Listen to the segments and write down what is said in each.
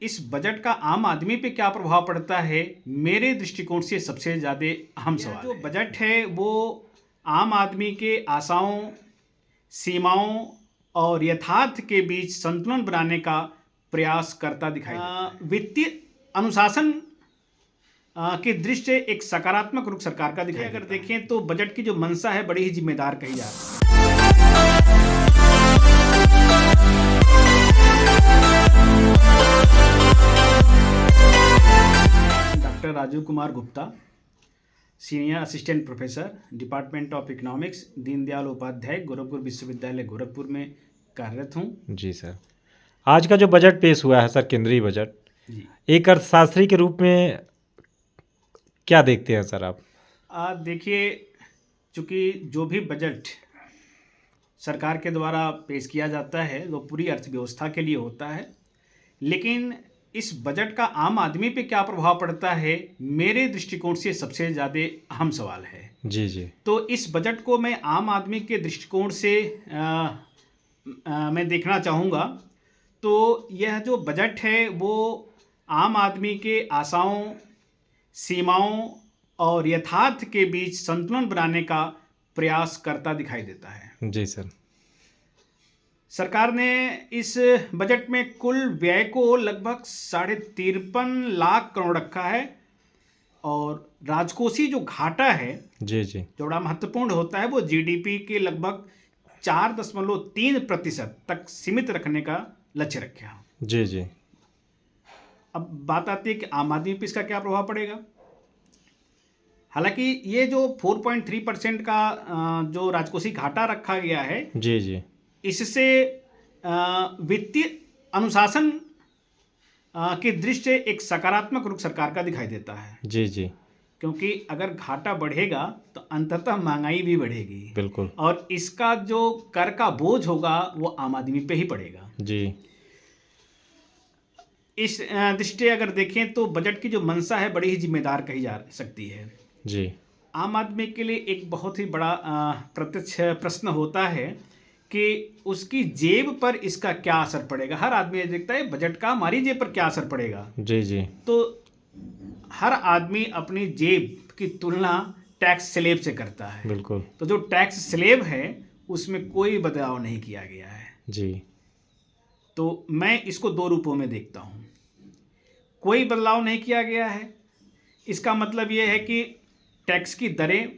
इस बजट का आम आदमी पे क्या प्रभाव पड़ता है, मेरे दृष्टिकोण से सबसे ज़्यादा अहम सवाल जो बजट है वो आम आदमी के आशाओं, सीमाओं और यथार्थ के बीच संतुलन बनाने का प्रयास करता दिखाई देता है। वित्तीय अनुशासन की दृष्टि से एक सकारात्मक रुख सरकार का दिखाई अगर देखें तो बजट की जो मंशा है बड़ी ही जिम्मेदार कही जा रही है। Doctor Rajiv Kumar Gupta, senior assistant professor, department of economics, Deendayal Upadhyay Gorakhpur विश्वविद्यालय गोरखपुर में कार्यरत हूँ। जी सर, आज का जो बजट पेश हुआ है सर, केंद्रीय बजट, एक अर्थशास्त्री के रूप में क्या देखते हैं सर आप? देखिए, चूँकि जो भी बजट सरकार के द्वारा पेश किया जाता है वो पूरी अर्थव्यवस्था के लिए होता है, लेकिन इस बजट का आम आदमी पे क्या प्रभाव पड़ता है, मेरे दृष्टिकोण से सबसे ज़्यादा अहम सवाल है। जी जी। तो इस बजट को मैं आम आदमी के दृष्टिकोण से मैं देखना चाहूँगा। तो यह जो बजट है वो आम आदमी के आशाओं, सीमाओं और यथार्थ के बीच संतुलन बनाने का प्रयास करता दिखाई देता है। जी सर। सरकार ने इस बजट में कुल व्यय को लगभग 53.5 लाख करोड़ रखा है और राजकोषीय जो घाटा है जी जी, जो बड़ा महत्वपूर्ण होता है वो जीडीपी के लगभग 4.3% तक सीमित रखने का लक्ष्य रखा। जी जी। अब बात आती है कि आम आदमी पर इसका क्या प्रभाव पड़ेगा। हालांकि ये जो 4.3% का जो राजकोषीय घाटा रखा गया है, जी जी, इससे वित्तीय अनुशासन की दृष्टि से एक सकारात्मक रुख सरकार का दिखाई देता है। जी जी, क्योंकि अगर घाटा बढ़ेगा तो अंततः महंगाई भी बढ़ेगी। बिल्कुल। और इसका जो कर का बोझ होगा वो आम आदमी पे ही पड़ेगा। जी। इस दृष्टि अगर देखें तो बजट की जो मंशा है बड़ी ही जिम्मेदार कही जा सकती है। जी। आम आदमी के लिए एक बहुत ही बड़ा प्रत्यक्ष प्रश्न होता है कि उसकी जेब पर इसका क्या असर पड़ेगा। हर आदमी देखता है बजट का हमारी जेब पर क्या असर पड़ेगा। जी जी। तो हर आदमी अपनी जेब की तुलना टैक्स स्लेब से करता है। बिल्कुल। तो जो टैक्स स्लेब है उसमें कोई बदलाव नहीं किया गया है। जी। तो मैं इसको दो रूपों में देखता हूँ। कोई बदलाव नहीं किया गया है, इसका मतलब ये है कि टैक्स की दरें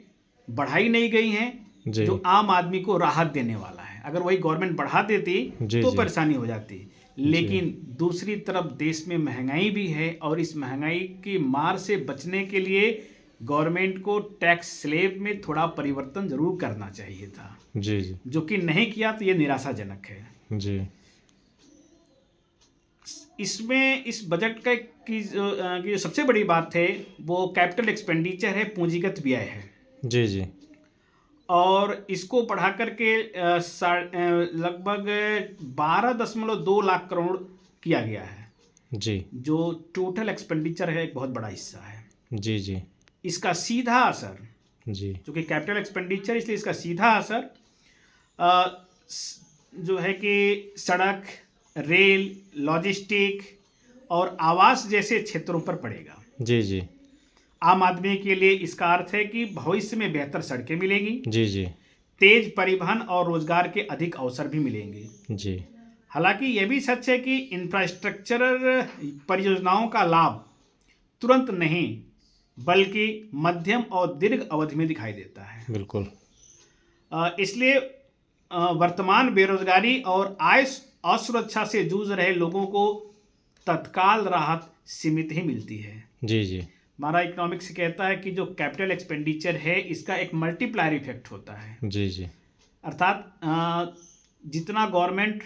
बढ़ाई नहीं गई हैं जो आम आदमी को राहत देने वाला है। अगर वही गवर्नमेंट बढ़ा देती तो परेशानी हो जाती, लेकिन दूसरी तरफ देश में महंगाई भी है और इस महंगाई की मार से बचने के लिए गवर्नमेंट को टैक्स स्लेब में थोड़ा परिवर्तन जरूर करना चाहिए था। जी जी। जो कि नहीं किया तो ये निराशाजनक है। जी। इसमें इस बजट का की जो सबसे बड़ी बात है वो कैपिटल एक्सपेंडिचर है, पूंजीगत व्यय है। जी जी। और इसको बढ़ा करके लगभग 12.2 लाख करोड़ किया गया है। जी। जो टोटल एक्सपेंडिचर है एक बहुत बड़ा हिस्सा है। जी जी। इसका सीधा असर, जी, क्योंकि कैपिटल एक्सपेंडिचर इसलिए इसका सीधा असर जो है कि सड़क, रेल, लॉजिस्टिक और आवास जैसे क्षेत्रों पर पड़ेगा। जी जी। आम आदमी के लिए इसका अर्थ है कि भविष्य में बेहतर सड़कें मिलेंगी। जी जी। तेज परिवहन और रोजगार के अधिक अवसर भी मिलेंगे। जी। हालांकि यह भी सच है कि इंफ्रास्ट्रक्चरल परियोजनाओं का लाभ तुरंत नहीं बल्कि मध्यम और दीर्घ अवधि में दिखाई देता है। बिल्कुल। इसलिए वर्तमान बेरोजगारी और आय असुरक्षा से जूझ रहे लोगों को तत्काल राहत सीमित ही मिलती है। जी जी। हमारा इकोनॉमिक्स कहता है कि जो कैपिटल एक्सपेंडिचर है इसका एक मल्टीप्लायर इफेक्ट होता है। जी जी। अर्थात जितना गवर्नमेंट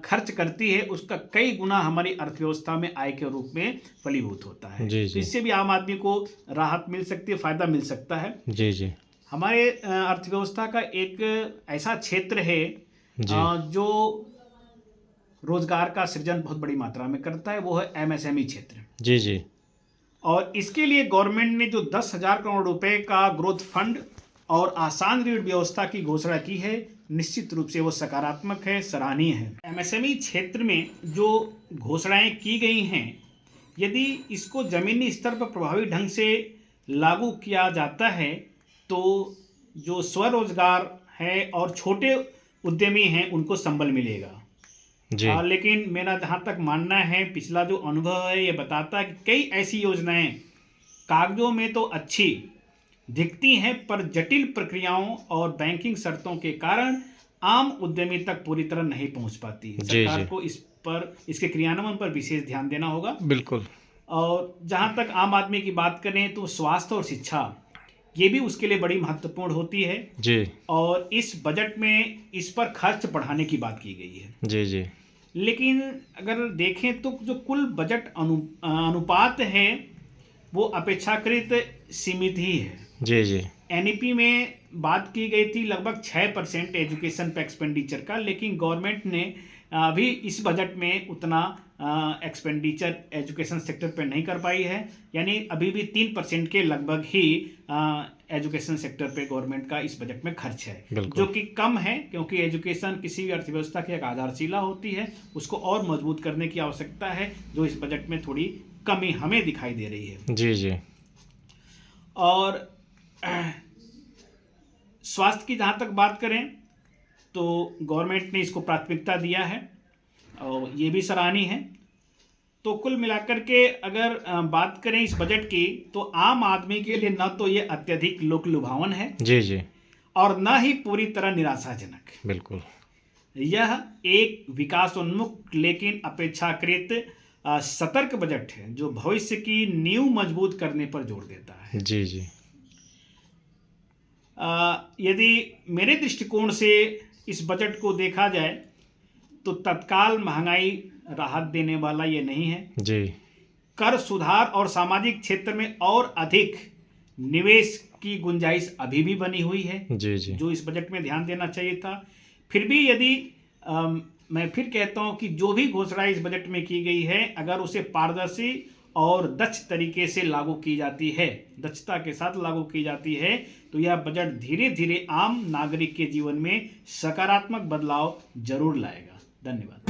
खर्च करती है उसका कई गुना हमारी अर्थव्यवस्था में आय के रूप में फलीभूत होता है। जी जी। तो इससे भी आम आदमी को राहत मिल सकती है, फायदा मिल सकता है। जी जी। हमारे अर्थव्यवस्था का एक ऐसा क्षेत्र है जो रोजगार का सृजन बहुत बड़ी मात्रा में करता है, वो है एमएसएमई क्षेत्र। जी जी। और इसके लिए गवर्नमेंट ने जो 10,000 करोड़ रुपए का ग्रोथ फंड और आसान ऋण व्यवस्था की घोषणा की है निश्चित रूप से वो सकारात्मक है, सराहनीय है। एमएसएमई क्षेत्र में जो घोषणाएं की गई हैं, यदि इसको ज़मीनी स्तर पर प्रभावी ढंग से लागू किया जाता है तो जो स्वरोजगार है और छोटे उद्यमी हैं उनको संबल मिलेगा जी। लेकिन मेरा जहाँ तक मानना है, पिछला जो अनुभव है ये बताता है कि कई ऐसी योजनाएं कागजों में तो अच्छी दिखती हैं पर जटिल प्रक्रियाओं और बैंकिंग शर्तों के कारण आम उद्यमी तक पूरी तरह नहीं पहुंच पाती है। सरकार को इस पर, इसके क्रियान्वयन पर विशेष ध्यान देना होगा। बिल्कुल। और जहाँ तक आम आदमी की बात करें तो स्वास्थ्य और शिक्षा ये भी उसके लिए बड़ी महत्वपूर्ण होती है जी। और इस बजट में इस पर खर्च बढ़ाने की बात की गई है जी जी। लेकिन अगर देखें तो जो कुल बजट अनुपात है वो अपेक्षाकृत सीमित ही है जी जी। एनईपी में बात की गई थी लगभग 6% एजुकेशन पे एक्सपेंडिचर का, लेकिन गवर्नमेंट ने अभी इस बजट में उतना एक्सपेंडिचर एजुकेशन सेक्टर पे नहीं कर पाई है। यानी अभी भी 3% के लगभग ही एजुकेशन सेक्टर पे गवर्नमेंट का इस बजट में खर्च है, जो कि कम है, क्योंकि एजुकेशन किसी भी अर्थव्यवस्था की एक आधारशिला होती है, उसको और मजबूत करने की आवश्यकता है, जो इस बजट में थोड़ी कमी हमें दिखाई दे रही है जी जी। और स्वास्थ्य की जहाँ तक बात करें तो गवर्नमेंट ने इसको प्राथमिकता दिया है और ये भी सराहनीय है। तो कुल मिलाकर के अगर बात करें इस बजट की तो आम आदमी के लिए न तो ये अत्यधिक लोक लुभावन है जी जी, और न ही पूरी तरह निराशाजनक। बिल्कुल, यह एक विकासोन्मुख लेकिन अपेक्षाकृत सतर्क बजट है जो भविष्य की नींव मजबूत करने पर जोर देता है जी जी। यदि मेरे दृष्टिकोण से इस बजट को देखा जाए तो तत्काल महंगाई राहत देने वाला ये नहीं है जी। कर सुधार और सामाजिक क्षेत्र में और अधिक निवेश की गुंजाइश अभी भी बनी हुई है जी जी, जो इस बजट में ध्यान देना चाहिए था। फिर भी यदि मैं फिर कहता हूं कि जो भी घोषणा इस बजट में की गई है, अगर उसे पारदर्शी और दक्ष तरीके से लागू की जाती है, दक्षता के साथ लागू की जाती है, तो यह बजट धीरे धीरे आम नागरिक के जीवन में सकारात्मक बदलाव जरूर लाएगा। धन्यवाद।